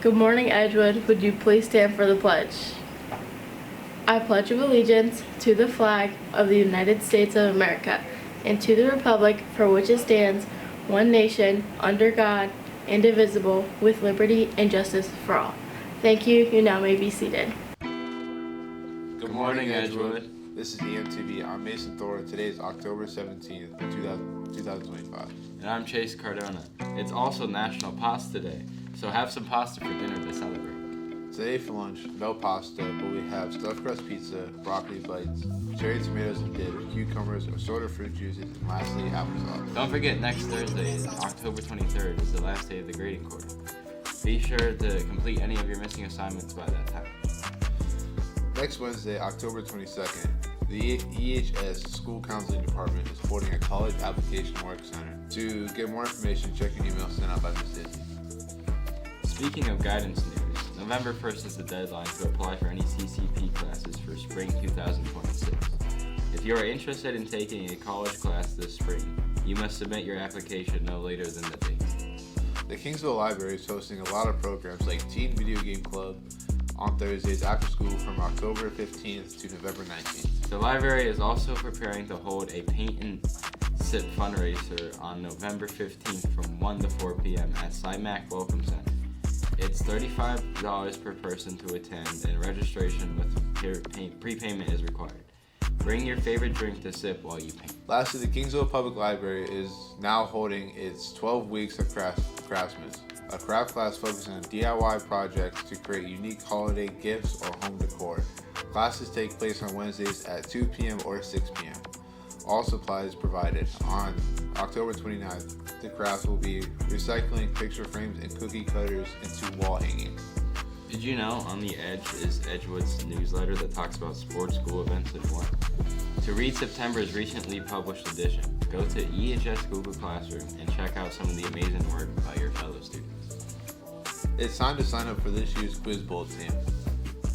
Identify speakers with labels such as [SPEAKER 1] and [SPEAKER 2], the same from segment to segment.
[SPEAKER 1] Good morning, Edgewood. Would you please stand for the pledge? I pledge of allegiance to the flag of the United States of America and to the republic for which it stands, one nation, under God, indivisible, with liberty and justice for all. Thank you. You now may be seated.
[SPEAKER 2] Good morning, Edgewood. This is EMTV. I'm Mason Thorr. Today is October 17th, 2025.
[SPEAKER 3] And I'm Chase Cardona. It's also National Pasta Day, so have some pasta for dinner to celebrate.
[SPEAKER 2] Today for lunch, no pasta, but we have stuffed crust pizza, broccoli bites, cherry tomatoes and dip, cucumbers, assorted fruit juices, and lastly, applesauce.
[SPEAKER 3] Don't forget, next Thursday, October 23rd, is the last day of the grading quarter. Be sure to complete any of your missing assignments by that time.
[SPEAKER 2] Next Wednesday, October 22nd, the EHS School Counseling Department is holding a college application work center. To get more information, check your email sent out by Ms. Dizzy.
[SPEAKER 3] Speaking of guidance news, November 1st is the deadline to apply for any CCP classes for spring 2026. If you are interested in taking a college class this spring, you must submit your application no later than the date.
[SPEAKER 2] The Kingsville Library is hosting a lot of programs like Teen Video Game Club on Thursdays after school from October 15th to November 19th.
[SPEAKER 3] The library is also preparing to hold a paint and sip fundraiser on November 15th from 1 to 4 p.m. at CIMAC Welcome Center. It's $35 per person to attend, and registration with prepayment is required. Bring your favorite drink to sip while you paint.
[SPEAKER 2] Lastly, the Kingsville Public Library is now holding its 12 Weeks of Craftsmas, a craft class focusing on DIY projects to create unique holiday gifts or home decor. Classes take place on Wednesdays at 2 p.m. or 6 p.m. All supplies provided. On October 29th, the crafts will be recycling picture frames and cookie cutters into wall hangings.
[SPEAKER 3] Did you know On the Edge is Edgewood's newsletter that talks about sports, school events, and more? To read September's recently published edition, go to EHS Google Classroom and check out some of the amazing work by your fellow students.
[SPEAKER 2] It's time to sign up for this year's Quiz Bowl team.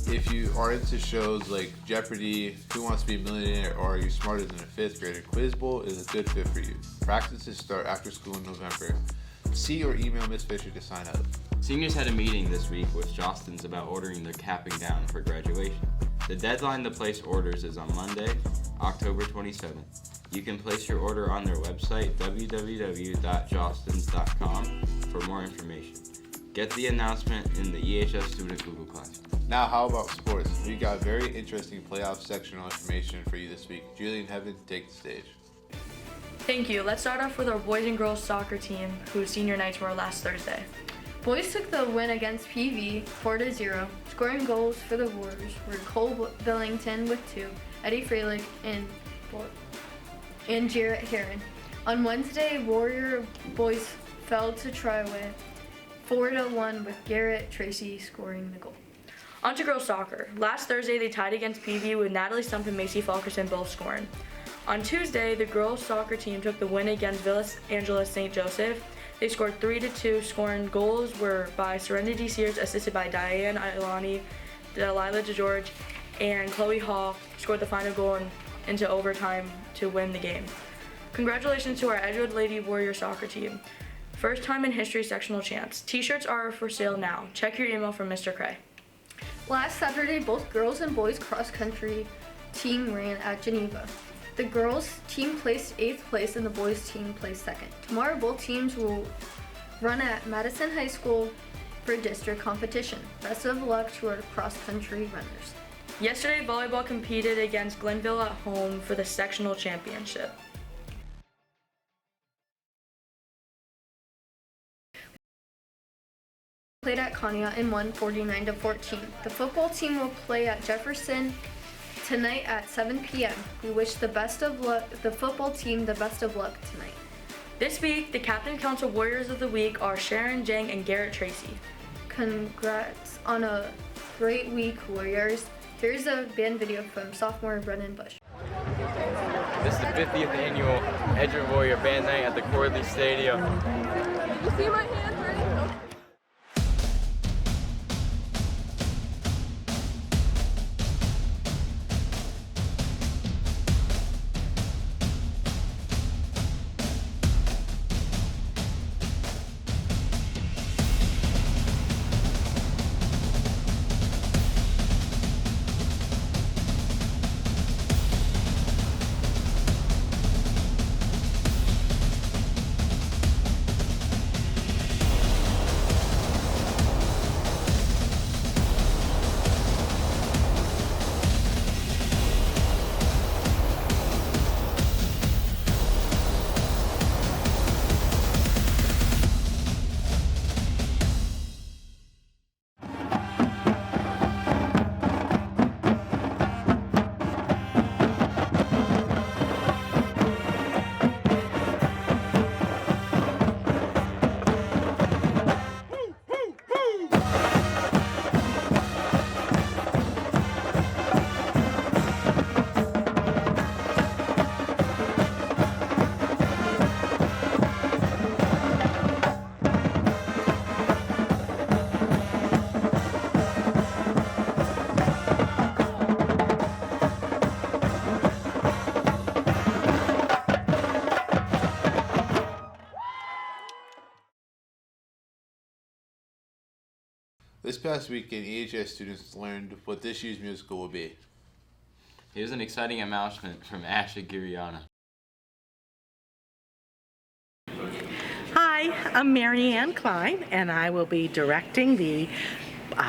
[SPEAKER 2] If you are into shows like Jeopardy, Who Wants to Be a Millionaire, or Are You Smarter Than a Fifth Grader, Quiz Bowl is a good fit for you. Practices start after school in November. See or email Ms. Fisher to sign up.
[SPEAKER 3] Seniors had a meeting this week with Jostens about ordering their cap and gown for graduation. The deadline to place orders is on Monday, October 27th. You can place your order on their website, www.jostens.com, for more information. Get the announcement in the EHS Student Google Classroom.
[SPEAKER 2] Now, how about sports? We got very interesting playoff sectional information for you this week. Julie and Heaven, take the stage.
[SPEAKER 4] Thank you. Let's start off with our boys and girls soccer team, whose senior nights were last Thursday.
[SPEAKER 1] Boys took the win against PV 4-0. Scoring goals for the Warriors were Cole Billington with 2, Eddie Freilich, and Jarrett Heron. On Wednesday, Warrior boys fell to Triway 4-1 with Garrett Tracy scoring the goal.
[SPEAKER 4] On to girls soccer. Last Thursday, they tied against PV with Natalie Stump and Macy Falkerson both scoring. On Tuesday, the girls soccer team took the win against Villa Angeles St. Joseph. They scored 3-2, scoring goals were by Serenity Sears, assisted by Diane Ilani, Delilah DeGeorge, and Chloe Hall scored the final goal into overtime to win the game. Congratulations to our Edgewood Lady Warrior soccer team. First time in history sectional champs. T-shirts are for sale now. Check your email from Mr. Cray.
[SPEAKER 1] Last Saturday, both girls and boys cross-country team ran at Geneva. The girls team placed 8th place and the boys team placed 2nd. Tomorrow, both teams will run at Madison High School for district competition. Best of luck to our cross-country runners.
[SPEAKER 4] Yesterday, volleyball competed against Glenville at home for the sectional championship.
[SPEAKER 1] Played at Konya and won 49-14. The football team will play at Jefferson tonight at 7 p.m. We wish the football team the best of luck tonight.
[SPEAKER 4] This week, the Captain Council Warriors of the Week are Sharon Jang and Garrett Tracy.
[SPEAKER 1] Congrats on a great week, Warriors. Here's a band video from sophomore Brennan Bush.
[SPEAKER 5] This is the 50th annual Edgewood Warrior Band Night at the Corley Stadium.
[SPEAKER 6] You see my hand, Brennan? Okay.
[SPEAKER 2] This past weekend, EHS students learned what this year's musical will be.
[SPEAKER 3] Here's an exciting announcement from Aguiriano.
[SPEAKER 7] Hi, I'm Mary Ann Klein, and I will be directing the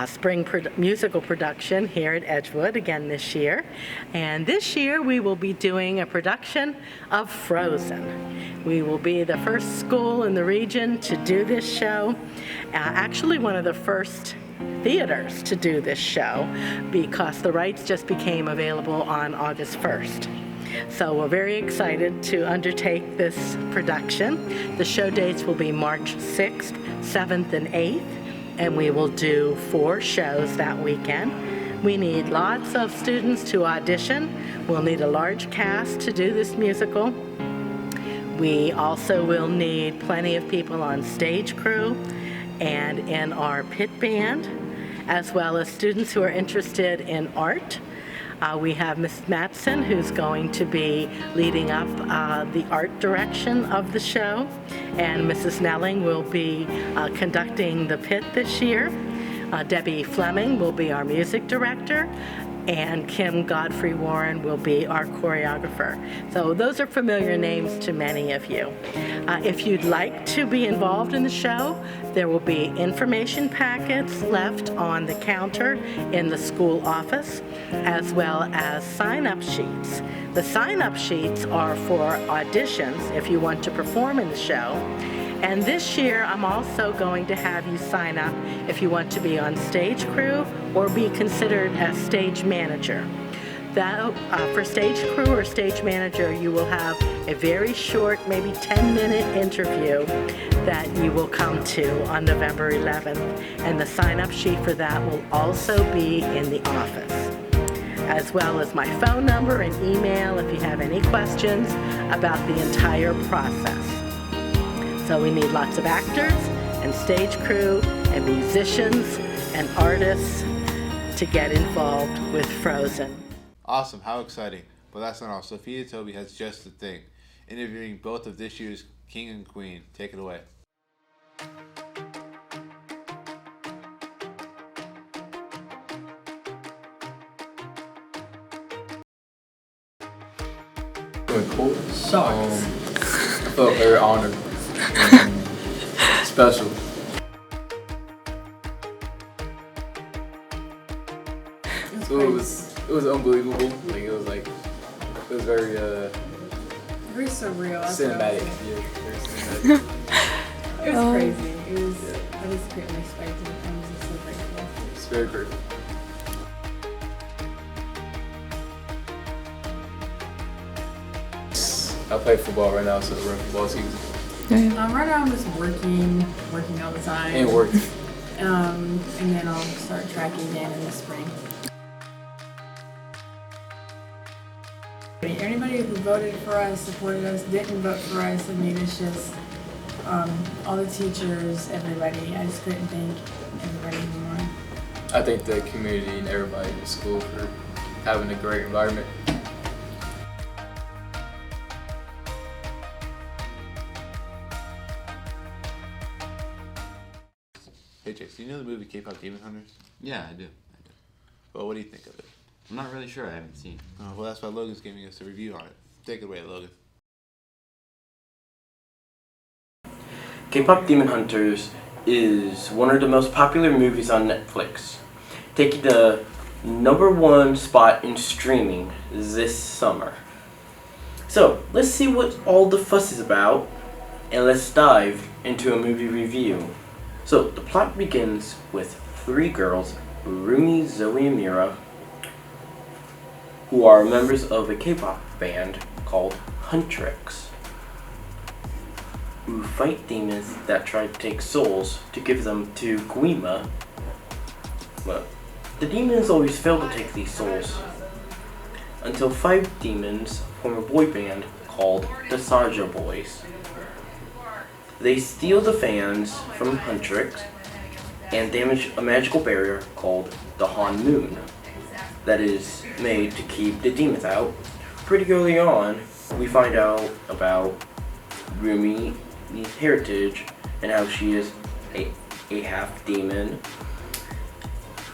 [SPEAKER 7] spring musical production here at Edgewood again this year. And this year we will be doing a production of Frozen. We will be the first school in the region to do this show. Actually one of the first theaters to do this show because the rights just became available on August 1st. So we're very excited to undertake this production. The show dates will be March 6th, 7th, and 8th, and we will do 4 shows that weekend. We need lots of students to audition. We'll need a large cast to do this musical. We also will need plenty of people on stage crew and in our pit band, as well as students who are interested in art. We have Ms. Matson, who's going to be leading up the art direction of the show, and Mrs. Nelling will be conducting the pit this year. Debbie Fleming will be our music director, and Kim Godfrey Warren will be our choreographer. So those are familiar names to many of you. If you'd like to be involved in the show, there will be information packets left on the counter in the school office, as well as sign-up sheets. The sign-up sheets are for auditions if you want to perform in the show. And this year, I'm also going to have you sign up if you want to be on stage crew or be considered as stage manager. For stage crew or stage manager, you will have a very short, maybe 10-minute interview that you will come to on November 11th. And the sign-up sheet for that will also be in the office, as well as my phone number and email if you have any questions about the entire process. So we need lots of actors and stage crew and musicians and artists to get involved with Frozen.
[SPEAKER 2] Awesome, how exciting. But that's not all. Sophia Tobie has just the thing, interviewing both of this year's king and queen. Take it away.
[SPEAKER 5] Doing cool.
[SPEAKER 8] Shocked.
[SPEAKER 5] I felt very honored and special. So it was unbelievable. Like it was very
[SPEAKER 6] Very surreal.
[SPEAKER 5] cinematic. Yeah, very cinematic.
[SPEAKER 6] It was crazy. I just couldn't expect it. I was just so grateful.
[SPEAKER 5] It's very grateful. I play football right now, so we're in football season.
[SPEAKER 6] Right now I'm just working all the time.
[SPEAKER 5] And work.
[SPEAKER 6] And then I'll start tracking again in the spring. Anybody who voted for us, supported us, didn't vote for us, I mean, it's just all the teachers, everybody. I just couldn't thank everybody anymore.
[SPEAKER 5] I thank the community and everybody in the school for having a great environment.
[SPEAKER 2] Hey Chase, do you know the movie KPop Demon Hunters?
[SPEAKER 3] Yeah, I do.
[SPEAKER 2] Well, what do you think of it?
[SPEAKER 3] I'm not really sure. I haven't seen.
[SPEAKER 2] Well, that's why Logan's giving us a review on it. Take it away, Logan.
[SPEAKER 9] KPop Demon Hunters is one of the most popular movies on Netflix, taking the #1 spot in streaming this summer. So, let's see what all the fuss is about, and let's dive into a movie review. So, the plot begins with 3 girls, Rumi, Zoe, and Mira, who are members of a K-pop band called Huntrix, who fight demons that try to take souls to give them to Guima. But the demons always fail to take these souls, until 5 demons form a boy band called the Saja Boys. They steal the fans from Huntrix and damage a magical barrier called the Han Moon that is made to keep the demons out. Pretty early on, we find out about Rumi's heritage and how she is a half demon,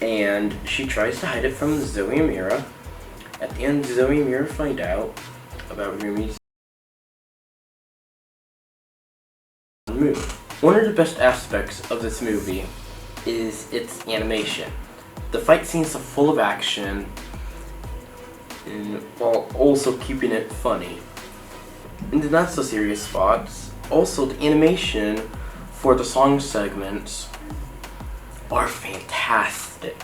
[SPEAKER 9] and she tries to hide it from Zoe and Mira. At the end, Zoe and Mira find out about Rumi's movie. One of the best aspects of this movie is its animation. The fight scenes are full of action, and while also keeping it funny. In the not so serious spots, also the animation for the song segments are fantastic.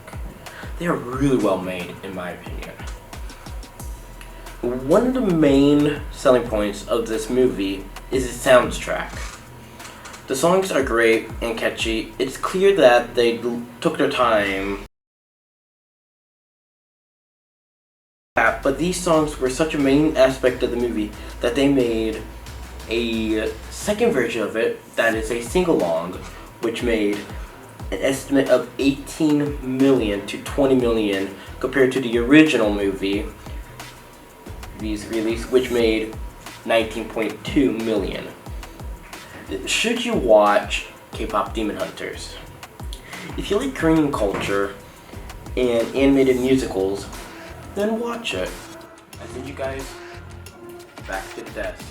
[SPEAKER 9] They are really well made, in my opinion. One of the main selling points of this movie is its soundtrack. The songs are great and catchy. It's clear that they took their time. But these songs were such a main aspect of the movie that they made a second version of it that is a sing-along, which made an estimate of 18 million to 20 million compared to the original movie's release, which made 19.2 million. Should you watch K-pop Demon Hunters? If you like Korean culture and animated musicals, then watch it. I send you guys back to the desk.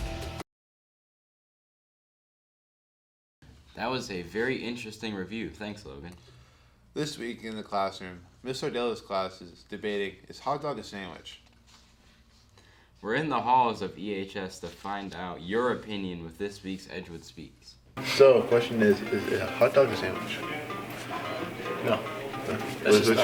[SPEAKER 3] That was a very interesting review. Thanks, Logan.
[SPEAKER 2] This week in the classroom, Miss Ordella's class is debating, is hot dog a sandwich?
[SPEAKER 3] We're in the halls of EHS to find out your opinion with this week's Edgewood Speaks.
[SPEAKER 2] So, question is a hot dog a sandwich?
[SPEAKER 8] No.
[SPEAKER 2] It's a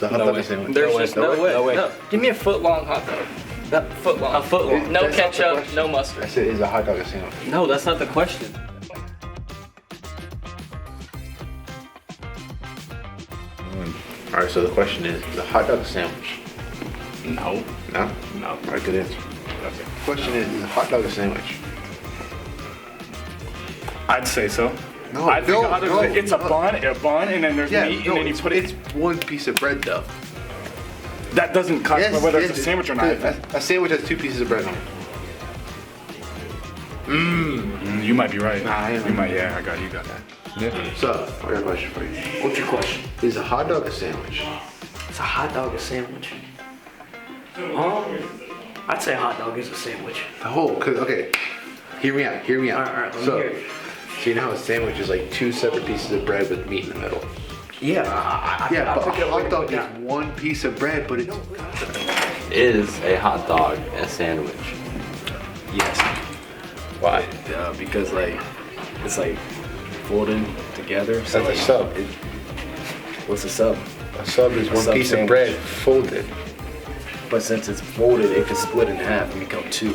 [SPEAKER 2] hot dog a sandwich?
[SPEAKER 8] There's just no way. No. Give me a foot-long hot dog. A foot long. No ketchup, no mustard.
[SPEAKER 2] I said, is a hot dog a sandwich?
[SPEAKER 8] No, that's not the question.
[SPEAKER 2] Alright, so the question is a hot dog a sandwich?
[SPEAKER 8] No.
[SPEAKER 2] No?
[SPEAKER 8] No.
[SPEAKER 2] Alright, good answer. Okay. Question is a hot dog a sandwich?
[SPEAKER 10] I'd say so.
[SPEAKER 2] No,
[SPEAKER 10] I think it's a bun, and then there's meat, and then you put it.
[SPEAKER 2] It's one piece of bread, though.
[SPEAKER 10] That doesn't cut whether it's a sandwich or not.
[SPEAKER 2] A sandwich has 2 pieces of bread on it.
[SPEAKER 10] You might be right.
[SPEAKER 2] Nah,
[SPEAKER 10] you might. Yeah, I got you. Got that.
[SPEAKER 2] Yeah. So, I got a question for you.
[SPEAKER 9] What's your question?
[SPEAKER 2] Is a hot dog a sandwich?
[SPEAKER 9] Is a hot dog a sandwich? I'd say a hot dog is a sandwich.
[SPEAKER 2] Okay. Hear me out.
[SPEAKER 9] Alright, let me hear it.
[SPEAKER 2] So you know how a sandwich is like 2 separate pieces of bread with meat in the middle?
[SPEAKER 9] Yeah,
[SPEAKER 2] but a hot dog is 1 piece of bread, but it's...
[SPEAKER 3] Is a hot dog a sandwich?
[SPEAKER 8] Yes.
[SPEAKER 3] Why?
[SPEAKER 8] Because it's folded together.
[SPEAKER 2] That's a sub.
[SPEAKER 8] What's a sub?
[SPEAKER 2] A sub is 1 piece of bread folded.
[SPEAKER 8] But since it's folded, it can split in half and become 2.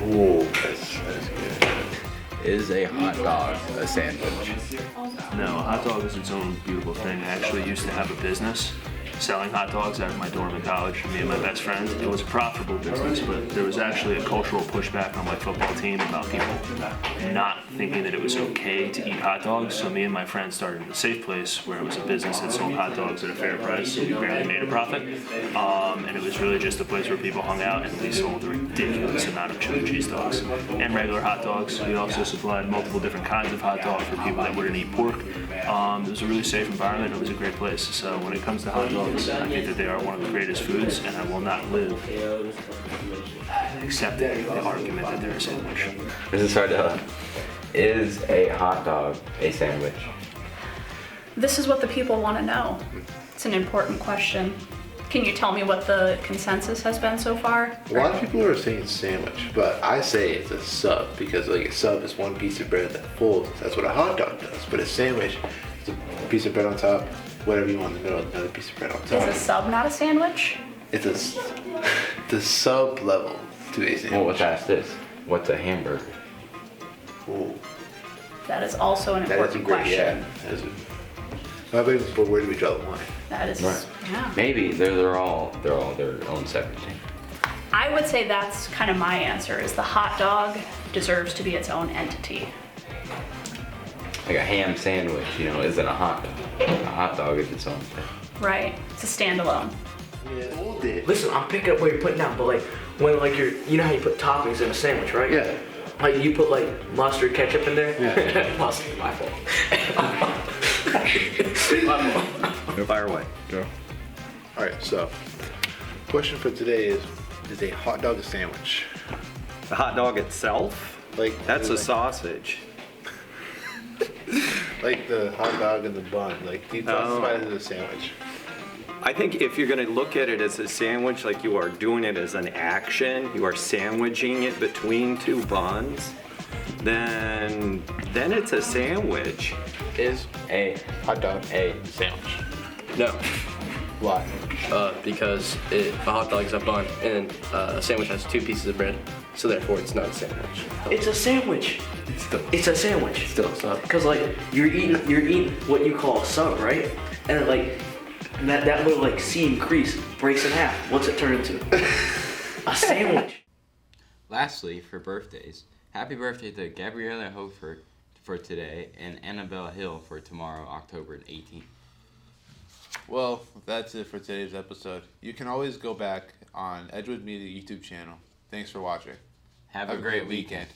[SPEAKER 2] Ooh, that's good.
[SPEAKER 3] Is a hot dog a sandwich?
[SPEAKER 11] No, a hot dog is its own beautiful thing. I actually used to have a business selling hot dogs out of my dorm in college, me and my best friend. It was a profitable business, but there was actually a cultural pushback on my football team about people not thinking that it was okay to eat hot dogs. So me and my friend started a safe place where it was a business that sold hot dogs at a fair price, so we barely made a profit. And it was really just a place where people hung out, and we sold a ridiculous amount of chili cheese dogs and regular hot dogs. We also supplied multiple different kinds of hot dogs for people that wouldn't eat pork. It was a really safe environment. It was a great place. So when it comes to hot dogs, I think that they are one of the greatest foods, and I will not live accepting the argument that they're a sandwich.
[SPEAKER 3] This is hard to... Is a hot dog a sandwich?
[SPEAKER 12] This is what the people want to know. It's an important question. Can you tell me what the consensus has been so far?
[SPEAKER 2] A lot of people are saying sandwich, but I say it's a sub because like a sub is 1 piece of bread that folds. That's what a hot dog does. But a sandwich is a piece of bread on top, whatever you want in the middle, another piece of bread on top.
[SPEAKER 12] Is a sub not a sandwich?
[SPEAKER 2] It's the sub level to a sandwich.
[SPEAKER 3] Well, let's ask this. What's a hamburger?
[SPEAKER 2] Ooh.
[SPEAKER 12] That is also an important question.
[SPEAKER 2] But where do we draw the line?
[SPEAKER 12] That is,
[SPEAKER 3] right.
[SPEAKER 12] Yeah.
[SPEAKER 3] Maybe they're all their own separate thing.
[SPEAKER 12] I would say that's kind of my answer, is the hot dog deserves to be its own entity.
[SPEAKER 3] Like a ham sandwich, isn't a hot dog. A hot dog is its own thing.
[SPEAKER 12] Right, it's a standalone.
[SPEAKER 2] Yeah.
[SPEAKER 9] Listen, I'm picking up what you're putting down, but like when you know how you put toppings in a sandwich, right?
[SPEAKER 2] Yeah.
[SPEAKER 9] Like you put like mustard, ketchup in there?
[SPEAKER 2] Yeah.
[SPEAKER 9] Mustard, my fault. My fault.
[SPEAKER 13] Fire away.
[SPEAKER 10] Go.
[SPEAKER 2] All right, so question for today is a hot dog a sandwich?
[SPEAKER 13] The hot dog itself? That's a sausage.
[SPEAKER 2] Like the hot dog and the bun. Like, do you classify it as a sandwich?
[SPEAKER 13] I think if you're going to look at it as a sandwich, like you are doing it as an action, you are sandwiching it between two buns, then it's a sandwich.
[SPEAKER 8] Is a
[SPEAKER 2] hot dog
[SPEAKER 8] a sandwich? No.
[SPEAKER 2] Why?
[SPEAKER 8] Because a hot dog is a bun and a sandwich has 2 pieces of bread, so therefore it's not a sandwich.
[SPEAKER 9] It's a sandwich. It's a sandwich.
[SPEAKER 8] Still, it's not.
[SPEAKER 9] Cause like you're eating what you call a sub, right? And like that little like seam crease breaks in half. What's it turn into? A sandwich.
[SPEAKER 3] Lastly, for birthdays, happy birthday to Gabriella Hofer for today and Annabelle Hill for tomorrow, October 18th.
[SPEAKER 2] Well, that's it for today's episode. You can always go back on Edgewood Media YouTube channel. Thanks for watching.
[SPEAKER 3] Have a great weekend.